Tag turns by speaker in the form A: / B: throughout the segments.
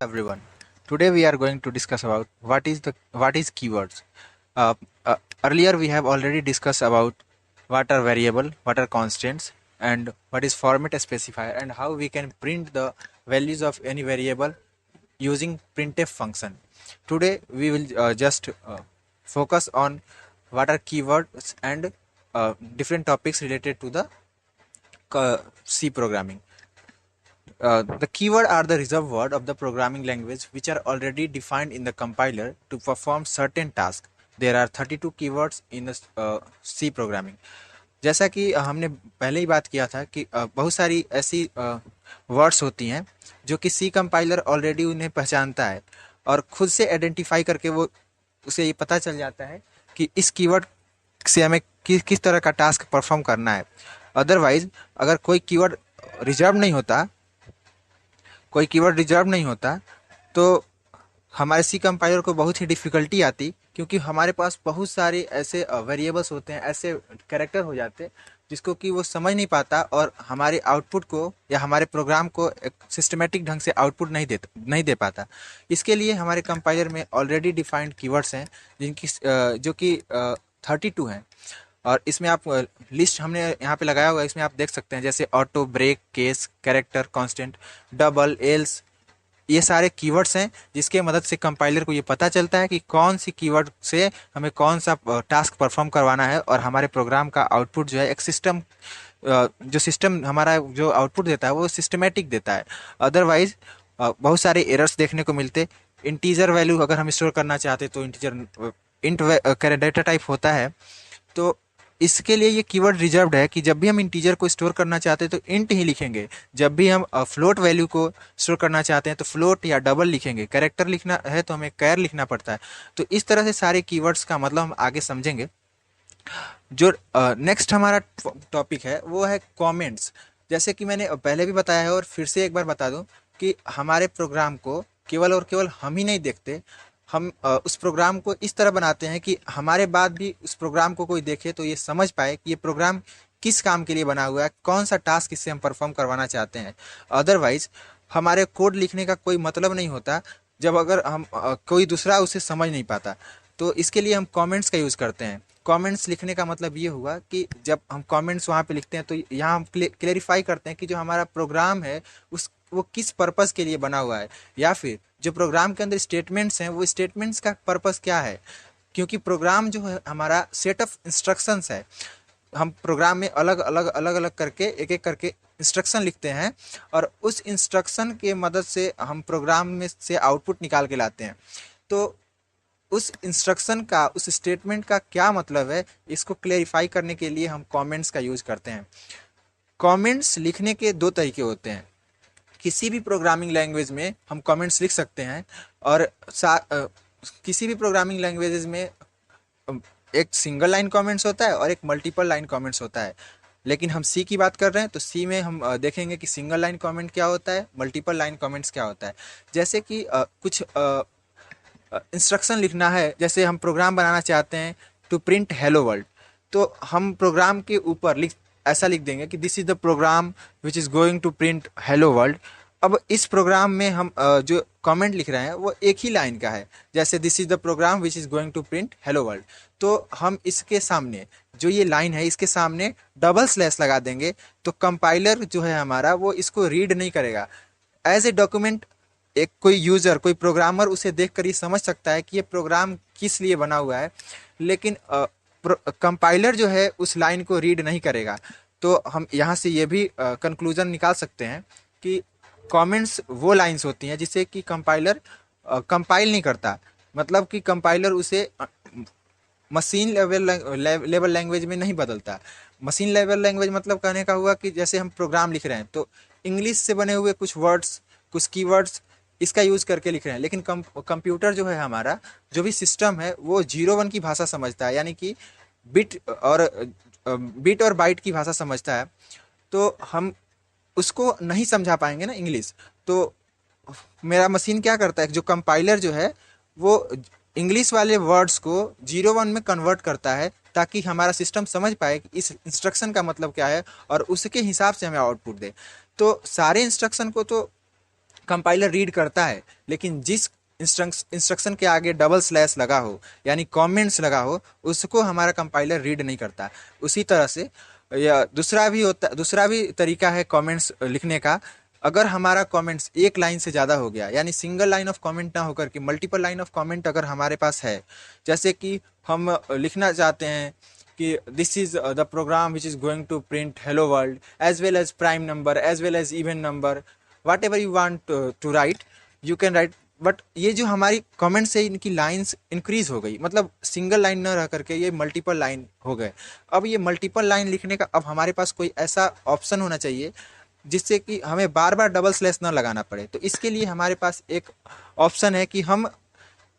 A: everyone. Today we are going to discuss about what is keywords. Uh, Earlier we have already discussed about what are variable, what are constants, and what is format specifier, and how we can print the values of any variable using printf function. Today we will just focus on what are keywords and different topics related to the C programming. The keyword are the reserved word of the programming language which are already defined in the compiler to perform certain tasks. There are 32 keywords in the C programming. जैसा कि हमने पहले ही बात किया था कि बहुत सारी ऐसी वर्ड्स होती हैं जो कि सी कंपाइलर ऑलरेडी उन्हें पहचानता है और खुद से आइडेंटिफाई करके वो उसे ये पता चल जाता है कि इस कीवर्ड से हमें किस तरह का टास्क परफॉर्म करना है. अदरवाइज अगर कोई कीवर्ड रिजर्व नहीं होता तो हमारे सी कंपाइलर को बहुत ही डिफ़िकल्टी आती, क्योंकि हमारे पास बहुत सारे ऐसे वेरिएबल्स होते हैं, ऐसे कैरेक्टर हो जाते हैं जिसको कि वो समझ नहीं पाता और हमारे आउटपुट को या हमारे प्रोग्राम को एक सिस्टमेटिक ढंग से आउटपुट नहीं दे पाता. इसके लिए हमारे कंपाइलर में ऑलरेडी डिफाइंड कीवर्ड्स हैं जो कि 32 हैं. और इसमें आप लिस्ट हमने यहाँ पे लगाया हुआ है, इसमें आप देख सकते हैं जैसे auto, break, case, character, constant, double, else. ये सारे कीवर्ड्स हैं जिसके मदद से कंपाइलर को ये पता चलता है कि कौन सी कीवर्ड से हमें कौन सा टास्क परफॉर्म करवाना है और हमारे प्रोग्राम का आउटपुट जो है एक सिस्टम हमारा जो आउटपुट देता है वो सिस्टमेटिक देता है. अदरवाइज बहुत सारे एरर्स देखने को मिलते. इंटीजर वैल्यू अगर हम स्टोर करना चाहते तो इंट डेटा टाइप होता है, तो इसके लिए ये कीवर्ड रिजर्व्ड है कि जब भी हम इंटीजर को स्टोर करना चाहते हैं तो इंट ही लिखेंगे. जब भी हम फ्लोट वैल्यू को स्टोर करना चाहते हैं तो फ्लोट या डबल लिखेंगे. कैरेक्टर लिखना है तो हमें कैर लिखना पड़ता है. तो इस तरह से सारे कीवर्ड्स का मतलब हम आगे समझेंगे. जो नेक्स्ट हमारा टॉपिक है वो है कमेंट्स. जैसे कि मैंने पहले भी बताया है और फिर से एक बार बता दूं कि हमारे प्रोग्राम को केवल और केवल हम ही नहीं देखते, हम उस प्रोग्राम को इस तरह बनाते हैं कि हमारे बाद भी उस प्रोग्राम को कोई देखे तो ये समझ पाए कि ये प्रोग्राम किस काम के लिए बना हुआ है, कौन सा टास्क इससे हम परफॉर्म करवाना चाहते हैं. अदरवाइज हमारे कोड लिखने का कोई मतलब नहीं होता जब अगर हम कोई दूसरा उसे समझ नहीं पाता. तो इसके लिए हम कमेंट्स का यूज़ करते हैं. कमेंट्स लिखने का मतलब ये हुआ कि जब हम कमेंट्स वहाँ पे लिखते हैं तो यहाँ हम क्लेरिफाई करते हैं कि जो हमारा प्रोग्राम है वो किस पर्पज़ के लिए बना हुआ है, या फिर जो प्रोग्राम के अंदर स्टेटमेंट्स हैं वो स्टेटमेंट्स का पर्पज़ क्या है. क्योंकि प्रोग्राम जो है हमारा सेट ऑफ इंस्ट्रक्शंस है. हम प्रोग्राम में अलग अलग करके एक एक करके इंस्ट्रक्शन लिखते हैं और उस इंस्ट्रक्शन के मदद से हम प्रोग्राम में से आउटपुट निकाल के लाते हैं. तो उस इंस्ट्रक्शन का, उस स्टेटमेंट का क्या मतलब है, इसको क्लेरिफाई करने के लिए हम कमेंट्स का यूज़ करते हैं. कमेंट्स लिखने के दो तरीके होते हैं. किसी भी प्रोग्रामिंग लैंग्वेज में हम कमेंट्स लिख सकते हैं और किसी भी प्रोग्रामिंग लैंग्वेजेस में एक सिंगल लाइन कमेंट्स होता है और एक मल्टीपल लाइन कमेंट्स होता है. लेकिन हम सी की बात कर रहे हैं तो सी में हम देखेंगे कि सिंगल लाइन कमेंट क्या होता है, मल्टीपल लाइन कमेंट्स क्या होता है. जैसे कि कुछ इंस्ट्रक्शन लिखना है, जैसे हम प्रोग्राम बनाना चाहते हैं टू प्रिंट हेलो वर्ल्ड, तो हम प्रोग्राम के ऊपर ऐसा लिख देंगे कि this is the program which is going to print hello world. अब इस प्रोग्राम में हम जो कमेंट लिख रहे हैं वो एक ही लाइन का है, जैसे this is the program which is going to print hello world. तो हम इसके सामने जो ये लाइन है इसके सामने डबल स्लैश लगा देंगे तो कंपाइलर जो है हमारा वो इसको रीड नहीं करेगा. एज ए डॉक्यूमेंट एक कोई यूज़र, कोई प्रोग्रामर उसे देखकर ये समझ सकता है कि ये प्रोग्राम किस लिए बना हुआ है, लेकिन कंपाइलर जो है उस लाइन को रीड नहीं करेगा. तो हम यहाँ से ये भी कंक्लूजन निकाल सकते हैं कि कमेंट्स वो लाइंस होती हैं जिसे कि कंपाइलर कंपाइल नहीं करता. मतलब कि कंपाइलर उसे मशीन लेवल लैंग्वेज में नहीं बदलता. मशीन लेवल लैंग्वेज मतलब कहने का हुआ कि जैसे हम प्रोग्राम लिख रहे हैं तो इंग्लिश से बने हुए कुछ वर्ड्स, कुछ कीवर्ड्स इसका यूज़ करके लिख रहे हैं, लेकिन कंप्यूटर जो है हमारा, जो भी सिस्टम है वो 0-1 की भाषा समझता है, यानी कि बिट और बाइट की भाषा समझता है. तो हम उसको नहीं समझा पाएंगे ना इंग्लिश. तो मेरा मशीन क्या करता है, जो कंपाइलर जो है वो इंग्लिश वाले वर्ड्स को 0-1 में कन्वर्ट करता है ताकि हमारा सिस्टम समझ पाए कि इस इंस्ट्रक्शन का मतलब क्या है और उसके हिसाब से हमें आउटपुट दे. तो सारे इंस्ट्रक्शन को तो कंपाइलर रीड करता है, लेकिन जिस इंस्ट्रक्शन के आगे डबल स्लैश लगा हो यानी कमेंट्स लगा हो उसको हमारा कंपाइलर रीड नहीं करता। उसी तरह से या दूसरा भी तरीका है कमेंट्स लिखने का। अगर हमारा कमेंट्स एक लाइन से ज़्यादा हो गया यानी सिंगल लाइन ऑफ कमेंट ना होकर के मल्टीपल लाइन ऑफ कमेंट अगर हमारे पास है, जैसे कि हम लिखना चाहते हैं कि this is the program which is going to print hello world as well as prime number as well as even number, whatever you want to write you can write. But ये जो हमारी comment से इनकी lines increase हो गई, मतलब single line न रह करके ये मल्टीपल लाइन हो गए। अब ये मल्टीपल लाइन लिखने का अब हमारे पास कोई ऐसा ऑप्शन होना चाहिए जिससे कि हमें बार बार डबल स्लैश ना लगाना पड़े। तो इसके लिए हमारे पास एक ऑप्शन है कि हम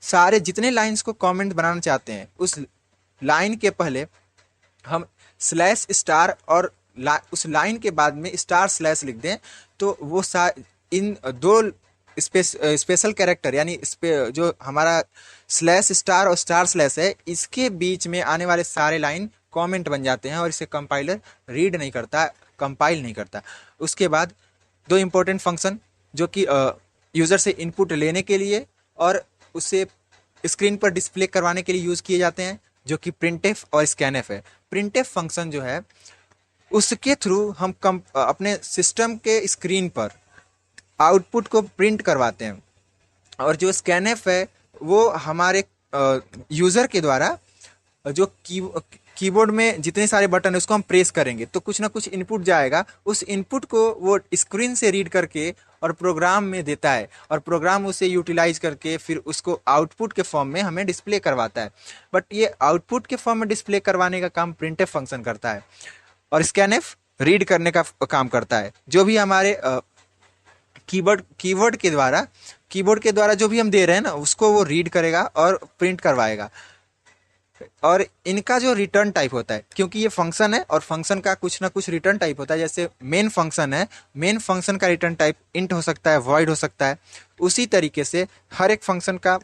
A: सारे जितने लाइंस को कमेंट बनाना चाहते हैं उस लाइन के पहले हम स्लैश स्टार और उस लाइन के बाद में स्टार स्लैश लिख दें, तो वो इन दो स्पेशल कैरेक्टर यानी जो हमारा स्लैश स्टार और स्टार स्लैश है इसके बीच में आने वाले सारे लाइन कमेंट बन जाते हैं और इसे कंपाइलर रीड नहीं करता, कंपाइल नहीं करता। उसके बाद दो इम्पोर्टेंट फंक्शन जो कि यूज़र से इनपुट लेने के लिए और उसे स्क्रीन पर डिस्प्ले करवाने के लिए यूज़ किए जाते हैं, जो कि प्रिंटफ और स्कैनफ है। प्रिंटफ फंक्शन जो है उसके थ्रू हम अपने सिस्टम के स्क्रीन पर आउटपुट को प्रिंट करवाते हैं, और जो स्कैनफ है वो हमारे यूज़र के द्वारा जो कीबोर्ड में जितने सारे बटन है उसको हम प्रेस करेंगे तो कुछ ना कुछ इनपुट जाएगा, उस इनपुट को वो स्क्रीन से रीड करके और प्रोग्राम में देता है और प्रोग्राम उसे यूटिलाइज करके फिर उसको आउटपुट के फॉर्म में हमें डिस्प्ले करवाता है। बट ये आउटपुट के फॉर्म में डिस्प्ले करवाने का काम प्रिंटफ फंक्शन करता है और स्कैनफ रीड करने का काम करता है। जो भी हमारे कीबोर्ड के द्वारा जो भी हम दे रहे हैं ना उसको वो रीड करेगा और प्रिंट करवाएगा। और इनका जो रिटर्न टाइप होता है, क्योंकि ये फंक्शन है और फंक्शन का कुछ ना कुछ रिटर्न टाइप होता है, जैसे मेन फंक्शन है, मेन फंक्शन का रिटर्न टाइप इंट हो सकता है, वॉइड हो सकता है, उसी तरीके से हर एक फंक्शन का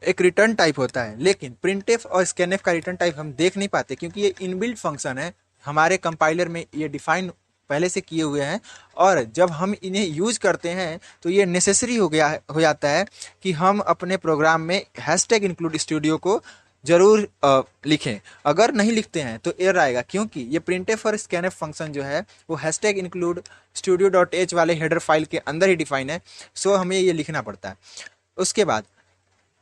A: एक रिटर्न टाइप होता है। लेकिन प्रिंटफ और स्कैनफ का रिटर्न टाइप हम देख नहीं पाते क्योंकि ये इनबिल्ट फंक्शन है, हमारे कंपाइलर में ये डिफाइन पहले से किए हुए हैं, और जब हम इन्हें यूज करते हैं तो ये नेसेसरी हो जाता है कि हम अपने प्रोग्राम में हैशटैग इंक्लूड स्टूडियो को जरूर लिखें। अगर नहीं लिखते हैं तो एरर आएगा, क्योंकि ये प्रिंटफ और स्कैनफ फंक्शन जो है वो हैशटैग इंक्लूड studio.h वाले हेडर फाइल के अंदर ही डिफाइन है, सो हमें ये लिखना पड़ता है। उसके बाद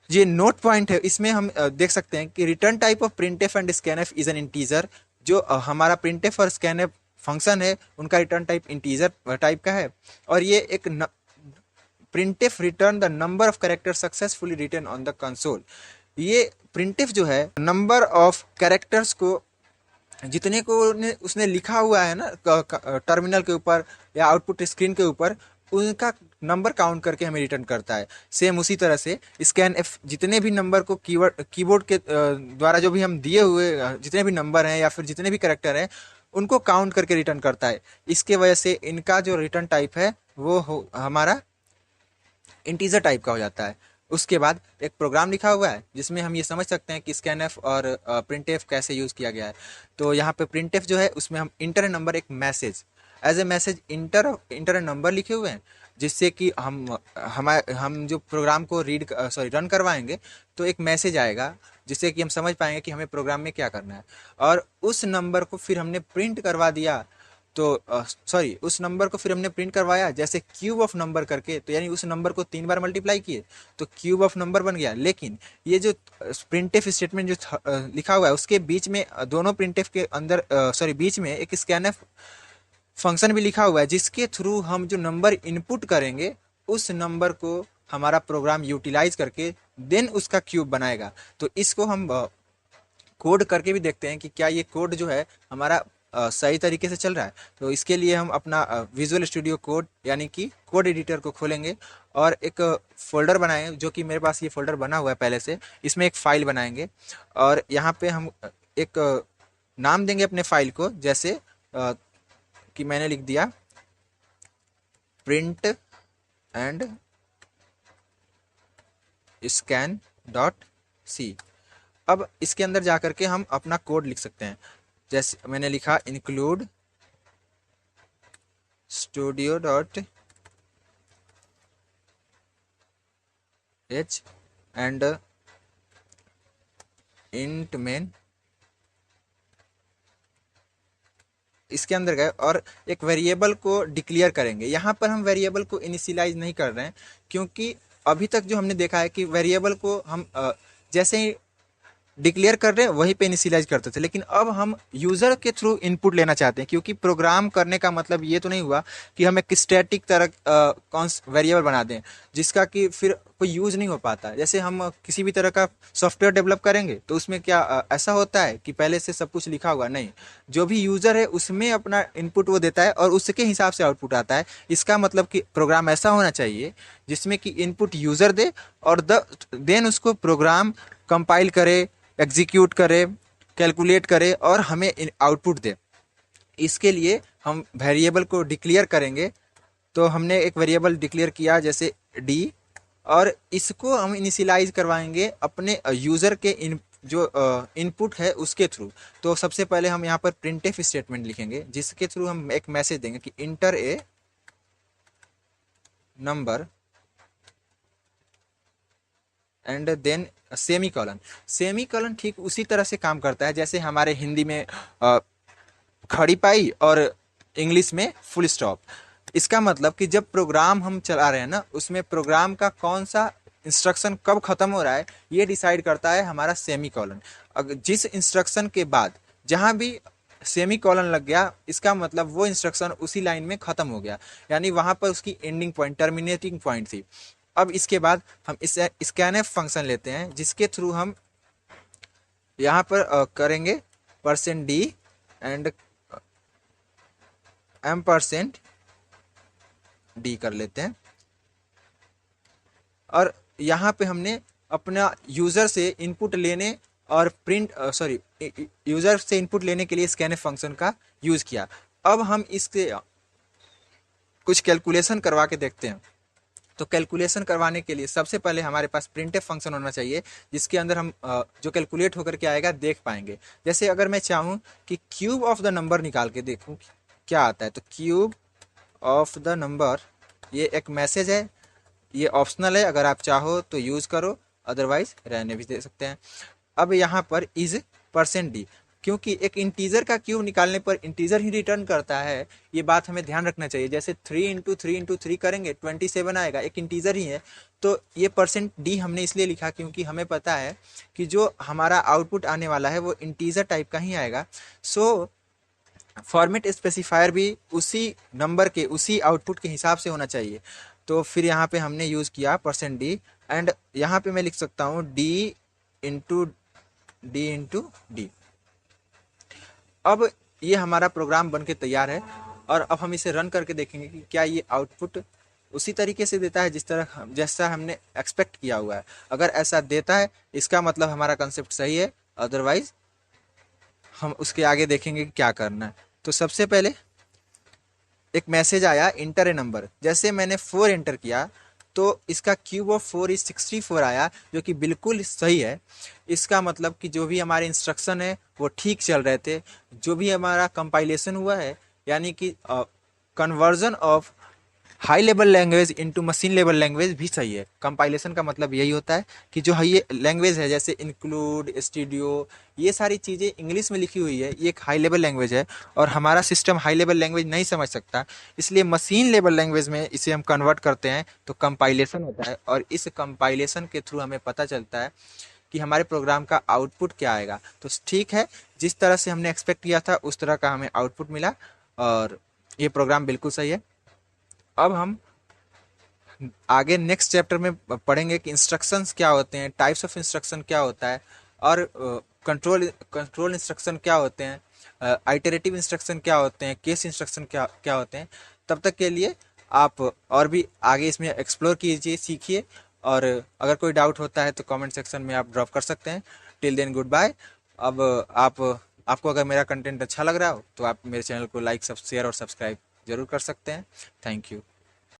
A: ये नोट पॉइंट है, इसमें हम देख सकते हैं कि return type of printf and scanf is an integer. जो हमारा प्रिंटफ और स्कैनफ फंक्शन है उनका रिटर्न टाइप इंटीजर टाइप का है, और ये एक printf return the number of character successfully written on the console. ये प्रिंटफ जो है नंबर ऑफ कैरेक्टर्स को जितने को उसने लिखा हुआ है ना टर्मिनल के ऊपर या आउटपुट स्क्रीन के ऊपर, उनका नंबर काउंट करके हमें रिटर्न करता है। सेम उसी तरह से स्कैनफ जितने भी नंबर को कीबोर्ड के द्वारा जो भी हम दिए हुए जितने भी नंबर हैं या फिर जितने भी कैरेक्टर हैं उनको काउंट करके रिटर्न करता है। इसके वजह से इनका जो रिटर्न टाइप है वो हमारा इंटीजर टाइप का हो जाता है। उसके बाद एक प्रोग्राम लिखा हुआ है जिसमें हम ये समझ सकते हैं कि स्कैनफ और प्रिंटफ कैसे यूज़ किया गया है। तो यहाँ पे प्रिंटफ जो है उसमें हम इंटर नंबर, एक message as a message enter number लिखे हुए हैं, जिससे कि हम जो प्रोग्राम को रन करवाएंगे तो एक मैसेज आएगा जिससे कि हम समझ पाएंगे कि हमें प्रोग्राम में क्या करना है। और उस नंबर को फिर हमने प्रिंट करवा दिया, तो उस नंबर को फिर हमने प्रिंट करवाया जैसे क्यूब ऑफ नंबर करके, तो यानी उस नंबर को 3 बार मल्टीप्लाई किए तो क्यूब ऑफ नंबर बन गया। लेकिन ये जो प्रिंटफ स्टेटमेंट जो लिखा हुआ है उसके बीच में दोनों प्रिंटफ के अंदर बीच में एक स्कैनफ फंक्शन भी लिखा हुआ है जिसके थ्रू हम जो नंबर इनपुट करेंगे उस नंबर को हमारा प्रोग्राम यूटिलाइज करके देन उसका क्यूब बनाएगा। तो इसको हम कोड करके भी देखते हैं कि क्या ये कोड जो है हमारा सही तरीके से चल रहा है। तो इसके लिए हम अपना विजुअल स्टूडियो कोड यानी कि कोड एडिटर को खोलेंगे और एक फोल्डर बनाएंगे, जो कि मेरे पास ये फोल्डर बना हुआ है पहले से। इसमें एक फाइल बनाएंगे और यहाँ पे हम एक नाम देंगे अपने फाइल को, जैसे कि मैंने लिख दिया print and scan dot C. अब इसके अंदर जा करके हम अपना कोड लिख सकते हैं, जैसे मैंने लिखा include studio.h H and int main, इसके अंदर गए और एक वेरिएबल को डिक्लेयर करेंगे। यहाँ पर हम वेरिएबल को इनिशियलाइज नहीं कर रहे हैं, क्योंकि अभी तक जो हमने देखा है कि वेरिएबल को हम जैसे ही डिक्लेयर कर रहे हैं वहीं पे इनिशियलाइज करते थे, लेकिन अब हम यूजर के थ्रू इनपुट लेना चाहते हैं, क्योंकि प्रोग्राम करने का मतलब ये तो नहीं हुआ कि हम एक स्टैटिक तरह कौन वेरिएबल बना दें जिसका कि फिर कोई यूज नहीं हो पाता। जैसे हम किसी भी तरह का सॉफ्टवेयर डेवलप करेंगे तो उसमें क्या ऐसा होता है कि पहले से सब कुछ लिखा हुआ नहीं, जो भी यूजर है उसमें अपना इनपुट वो देता है और उसके हिसाब से आउटपुट आता है। इसका मतलब कि प्रोग्राम ऐसा होना चाहिए जिसमें कि इनपुट यूजर दे और देन उसको प्रोग्राम कंपाइल करे, एग्जीक्यूट करे, कैलकुलेट करे और हमें आउटपुट दे। इसके लिए हम वेरिएबल को डिक्लेयर करेंगे। तो हमने एक वेरिएबल डिक्लेयर किया जैसे डी, और इसको हम इनिशियलाइज करवाएंगे अपने यूज़र के जो इनपुट है उसके थ्रू। तो सबसे पहले हम यहाँ पर प्रिंटफ स्टेटमेंट लिखेंगे जिसके थ्रू हम एक मैसेज देंगे कि enter a number and then semicolon. Semicolon ठीक उसी तरह से काम करता है जैसे हमारे हिंदी में खड़ी पाई और इंग्लिश में फुल स्टॉप। इसका मतलब कि जब प्रोग्राम हम चला रहे हैं ना, उसमें प्रोग्राम का कौन सा इंस्ट्रक्शन कब खत्म हो रहा है ये डिसाइड करता है हमारा सेमी कॉलन। अगर जिस इंस्ट्रक्शन के बाद जहाँ भी सेमी कॉलन लग गया, इसका मतलब वो इंस्ट्रक्शन उसी लाइन में खत्म हो गया, यानी वहां पर उसकी एंडिंग पॉइंट, टर्मिनेटिंग पॉइंट थी। अब इसके बाद हम इस स्कैनफ फंक्शन लेते हैं जिसके थ्रू हम यहाँ पर करेंगे %d एंड %d कर लेते हैं। और यहाँ पे हमने अपना यूज़र से इनपुट लेने और यूज़र से इनपुट लेने के लिए स्कैनफ फंक्शन का यूज़ किया। अब हम इसके कुछ कैलकुलेशन करवा के देखते हैं। तो कैलकुलेशन करवाने के लिए सबसे पहले हमारे पास प्रिंटफ फंक्शन होना चाहिए जिसके अंदर हम जो कैलकुलेट होकर के आएगा देख पाएंगे। जैसे अगर मैं चाहूँ कि क्यूब ऑफ द नंबर निकाल के देखूँ क्या आता है, तो क्यूब ऑफ द नंबर, ये एक मैसेज है, ये ऑप्शनल है, अगर आप चाहो तो यूज़ करो, अदरवाइज रहने भी दे सकते हैं। अब यहाँ पर इज %d, क्योंकि एक इंटीजर का क्यूब निकालने पर इंटीजर ही रिटर्न करता है, ये बात हमें ध्यान रखना चाहिए। जैसे 3 × 3 × 3 करेंगे 27 आएगा, एक इंटीजर ही है। तो ये %d हमने इसलिए लिखा क्योंकि हमें पता है कि जो हमारा आउटपुट आने वाला है वो इंटीजर टाइप का ही आएगा। सो फॉर्मेट स्पेसिफायर भी उसी नंबर के, उसी आउटपुट के हिसाब से होना चाहिए। तो फिर यहाँ पे हमने यूज़ किया %d एंड यहाँ पे मैं लिख सकता हूँ d × d। अब ये हमारा प्रोग्राम बनके तैयार है और अब हम इसे रन करके देखेंगे कि क्या ये आउटपुट उसी तरीके से देता है जैसा हमने एक्सपेक्ट किया हुआ है। अगर ऐसा देता है इसका मतलब हमारा कंसेप्ट सही है, अदरवाइज हम उसके आगे देखेंगे कि क्या करना है। तो सबसे पहले एक मैसेज आया इंटर ए नंबर, जैसे मैंने 4 एंटर किया तो इसका क्यूब ऑफ 4 इज 64 आया, जो कि बिल्कुल सही है। इसका मतलब कि जो भी हमारे इंस्ट्रक्शन है वो ठीक चल रहे थे, जो भी हमारा कंपाइलेशन हुआ है, यानी कि conversion of high level language into machine level language भी सही है। कंपाइलेशन का मतलब यही होता है कि जो ये लैंग्वेज है जैसे इंक्लूड, स्टूडियो, ये सारी चीज़ें इंग्लिश में लिखी हुई है, ये एक हाई लेवल लैंग्वेज है और हमारा सिस्टम हाई लेवल लैंग्वेज नहीं समझ सकता, इसलिए मशीन लेवल लैंग्वेज में इसे हम कन्वर्ट करते हैं तो कंपाइलेशन होता है। और इस कंपाइलेशन के थ्रू हमें पता चलता है कि हमारे प्रोग्राम का आउटपुट क्या आएगा। तो ठीक है, जिस तरह से हमने एक्सपेक्ट किया था उस तरह का हमें आउटपुट मिला और ये प्रोग्राम बिल्कुल सही है। अब हम आगे नेक्स्ट चैप्टर में पढ़ेंगे कि इंस्ट्रक्शंस क्या होते हैं, टाइप्स ऑफ इंस्ट्रक्शन क्या होता है और कंट्रोल इंस्ट्रक्शन क्या होते हैं, आइटरेटिव इंस्ट्रक्शन क्या होते हैं, केस इंस्ट्रक्शन क्या क्या होते हैं। तब तक के लिए आप और भी आगे इसमें एक्सप्लोर कीजिए, सीखिए, और अगर कोई डाउट होता है तो कमेंट सेक्शन में आप ड्रॉप कर सकते हैं। Till then goodbye. अब आपको अगर मेरा कंटेंट अच्छा लग रहा हो तो आप मेरे चैनल को लाइक, शेयर और सब्सक्राइब जरूर कर सकते हैं। Thank you.